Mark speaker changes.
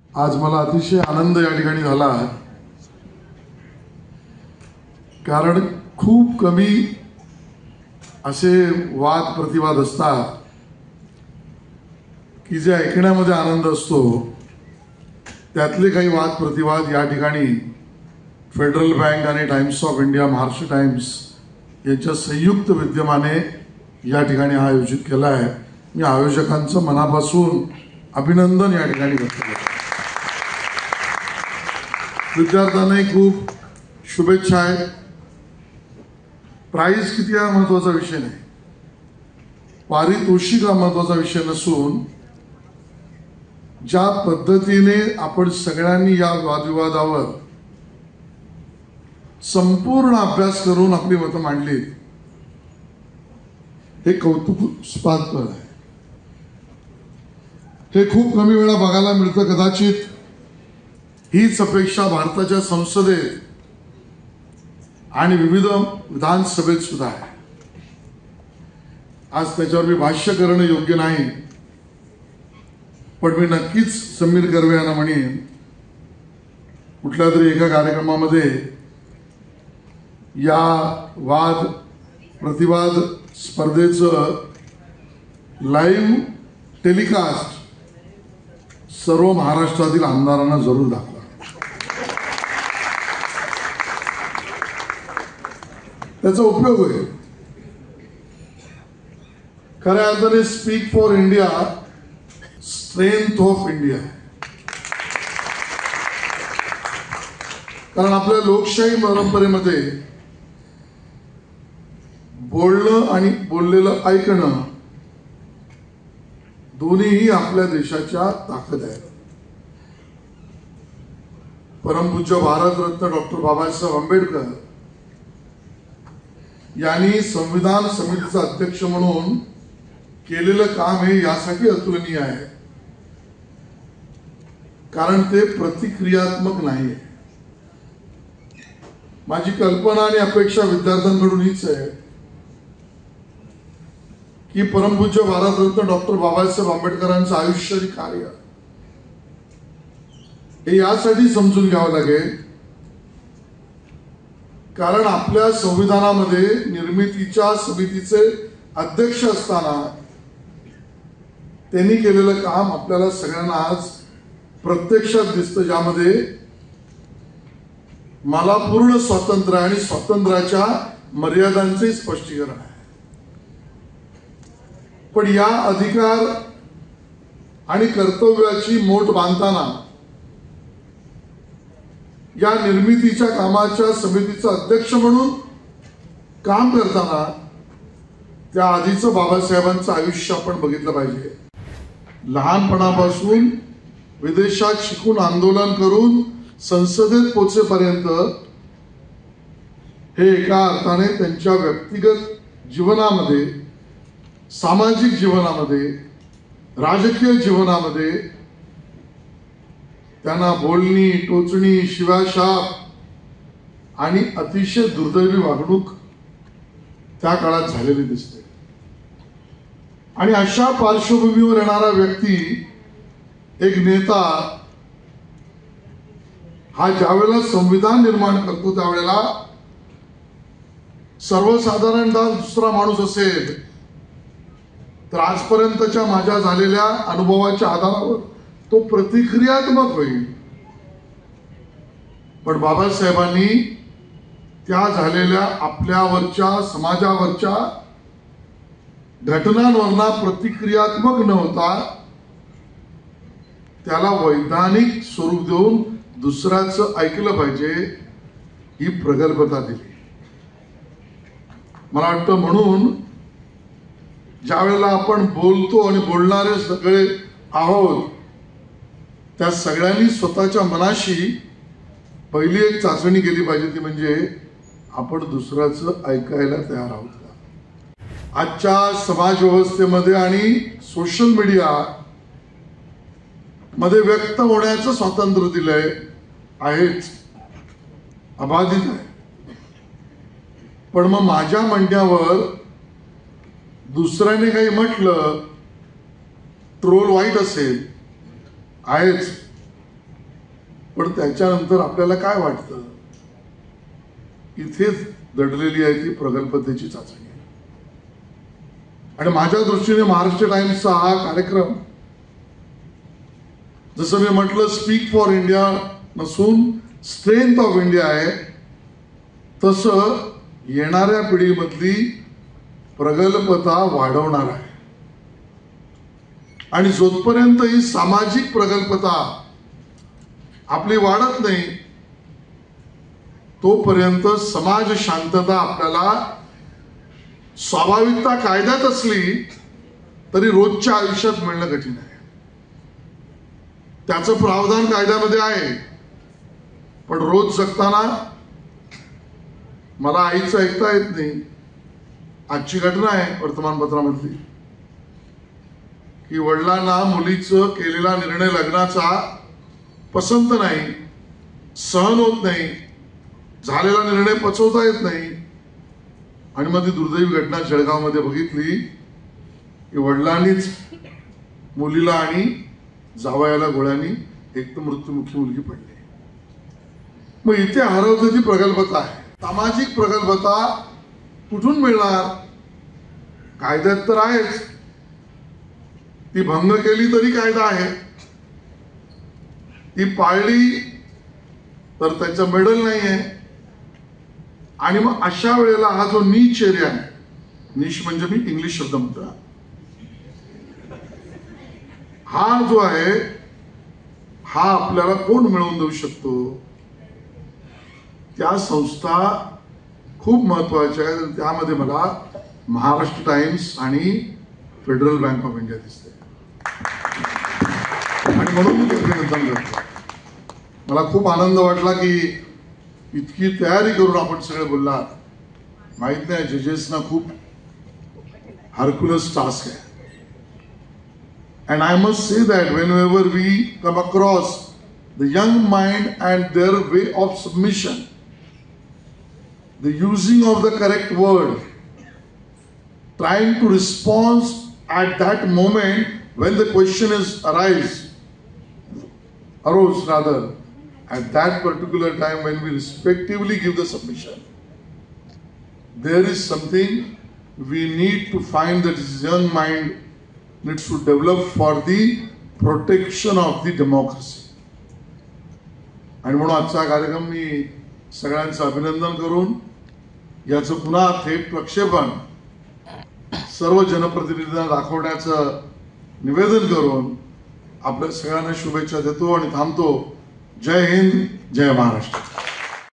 Speaker 1: आज मला अतिशय आनंद या ठिकाणी झाला, कारण खूप कमी असे वाद प्रतिवाद असतात की जे ऐकण्यामध्ये आनंद असतो. त्यातले काही वाद प्रतिवाद या ठिकाणी फेडरल बँक आणि times of India, Maharashtra times यांच्या संयुक्त विद्यमाने या ठिकाणी हा आयोजित केला आहे. मी आयोजकांचं मनापासून अभिनंदन या ठिकाणी करतो. विद्यार्थ्यांनाही खूप शुभेच्छा आहेत. प्राइज किती हा महत्वाचा विषय नाही, पारितोषिक हा महत्वाचा विषय नसून ज्या पद्धतीने आपण सगळ्यांनी या वादविवादावर संपूर्ण अभ्यास करून आपली मतं मांडली, हे कौतुकास्पद आहे. हे खूप कमी वेळा बघायला मिळतं. कदाचित हीच अपेक्षा भारताच्या संसदेत आणि विविध विधानसभेत सुद्धा आहे. आज त्याच्यावर मी भाष्य करणं योग्य नाही, पण मी नक्कीच समीर कर्वे यांना म्हणेन, कुठल्या तरी एका कार्यक्रमामध्ये या वाद प्रतिवाद स्पर्धेचं लाईव्ह टेलिकास्ट सर्व महाराष्ट्रातील आमदारांना जरूर दाखवा. त्याचा उपयोग होईल. खऱ्या अर्थाने speak for India, strength of India. कारण आपल्या लोकशाही परंपरेमध्ये बोलणं आणि बोललेलं ऐकणं दोन्हीही आपल्या देशाच्या ताकद आहे. परमपूज्य भारतरत्न डॉक्टर बाबासाहेब आंबेडकर यांनी संविधान समितीचा अध्यक्ष म्हणून केलेलं काम हे यासाठी अतुलनीय आहे, कारण ते प्रतिक्रियात्मक नाहीये. माझी कल्पना आणि अपेक्षा विद्यार्थ्यांकडून हीच आहे की परमपूज्य भारतरत्न डॉक्टर बाबासाहेब आंबेडकरांचं आयुष्य आणि कार्य हे यासाठी समजून घ्यावं लागेल, कारण आपल्या संविधानामध्ये निर्मितीच्या समितीचे अध्यक्ष असताना त्यांनी केलेलं काम आपल्याला सगळ्यांना आज प्रत्यक्षात दिसतं, ज्यामध्ये मला पूर्ण स्वातंत्र्य आणि स्वातंत्र्याच्या मर्यादांचे स्पष्टीकरण आहे. पण या अधिकार आणि कर्तव्याची मोठ बांधताना या निर्मितीच्या कामाच्या समितीचा अध्यक्ष म्हणून काम करताना त्या आधीचं बाबासाहेबांचं आयुष्य आपण बघितलं पाहिजे. लहानपणापासून विदेशात शिकून आंदोलन करून संसदेत पोहोचेपर्यंत हे एका अर्थाने त्यांच्या व्यक्तिगत जीवनामध्ये, सामाजिक जीवनामध्ये, राजकीय जीवनामध्ये त्यांना बोलणी, टोचणी, शिवाशाप आणि अतिशय दुर्दैवी वागणूक त्या काळात झालेली दिसते. आणि अशा पार्श्वभूमीवर येणारा व्यक्ती, एक नेता, हा ज्यावेळेला संविधान निर्माण करतो त्यावेळेला सर्वसाधारणतः दुसरा माणूस असेल तर आजपर्यंतच्या माझ्या झालेल्या अनुभवाच्या आधारावर तो प्रतिक्रियात्मक होईल. पण बाबासाहेबांनी त्या झालेल्या आपल्यावरच्या, समाजावरच्या घटनांवरना प्रतिक्रियात्मक न होता त्याला वैधानिक स्वरूप देऊन दुसऱ्याचं ऐकलं पाहिजे ही प्रगल्भता दिली. मला वाटतं म्हणून ज्या वेळेला आपण बोलतो आणि बोलणारे सगळे आहोत, त्या सगळ्यांनी स्वतःच्या मनाशी पहिली एक चाचणी केली पाहिजे, ती म्हणजे आपण दुसऱ्याचं ऐकायला तयार आहोत का. आजच्या समाज व्यवस्थेमध्ये आणि सोशल मीडिया मध्ये व्यक्त होण्याचं स्वातंत्र्य दिलंय आहेच, अबाधित आहे. पण मग माझ्या म्हणण्यावर दुसऱ्याने काही म्हटलं, ट्रोल वाईट असेल, आहेच, पण त्याच्यानंतर आपल्याला काय वाटतं, इथेच दडलेली आहे ती प्रगल्भतेची चाचणी. आणि माझ्या दृष्टीने महाराष्ट्र टाइम्सचा हा कार्यक्रम, जसं मी म्हटलं, स्पीक फॉर इंडिया नसून स्ट्रेंथ ऑफ इंडिया आहे, तसं येणाऱ्या पिढीमधली प्रगल्भता वाढवणार आहे. आणि जोपर्यंत ही सामाजिक प्रगल्भता आपली वाढत नाही, तोपर्यंत समाज शांतता आपल्याला स्वाभाविकता कायद्यात असली तरी रोजच्या आयुष्यात मिळणं कठीण आहे. त्याचं प्रावधान कायद्यामध्ये आहे, पण रोज जगताना मला आईचं ऐकता येत नाही. आजची घटना आहे वर्तमानपत्रामधली की वडिलांना मुलीचं केलेला निर्णय लग्नाचा पसंत नाही, सहन होत नाही, झालेला निर्णय पचवता येत नाही. आणि मग ती दुर्दैवी घटना जळगावमध्ये बघितली की वडिलांनीच मुलीला आणि जावयाला गोळ्यांनी एक तर मृत्युमुखी मुलगी पडली. मग इथे हरवते ती प्रगल्भता आहे. सामाजिक प्रगल्भता कुठून मिळणार? कायद्यात तर आहेच, ती भंग केली तरी कायदा आहे, ती पाळली तर त्याचं मेडल नाही आहे. आणि मग अशा वेळेला हा जो नीच एरिया आहे, नीच म्हणजे मी इंग्लिश शब्द म्हणतो, हा जो आहे हा आपल्याला कोण मिळवून देऊ शकतो? त्या संस्था खूप महत्वाच्या आहेत. त्यामध्ये मला महाराष्ट्र टाइम्स आणि फेडरल बँक ऑफ इंडिया दिसते. आणि म्हणून मी अभिनंदन करतो. मला खूप आनंद वाटला की इतकी तयारी करून आपण सगळे बोलला. माहित नाही, जजेसना खूप हरक्युलस टास्क आहे. And I must say that whenever we come across the young mind and their way of submission, the using of the correct word, trying to respond at that moment when the question is arose rather, at that particular time when we respectively give the submission, there is something we need to find that this young mind needs to develop for the protection of the democracy. आणि म्हणून आजचा कार्यक्रम मी सगळ्यांचं अभिनंदन करून याचं पुन्हा थेट प्रक्षेपण सर्व जनप्रतिनिधींना दाखवण्याचं निवेदन करून आपल्या सगळ्यांना शुभेच्छा देतो आणि थांबतो. जय हिंद, जय महाराष्ट्र.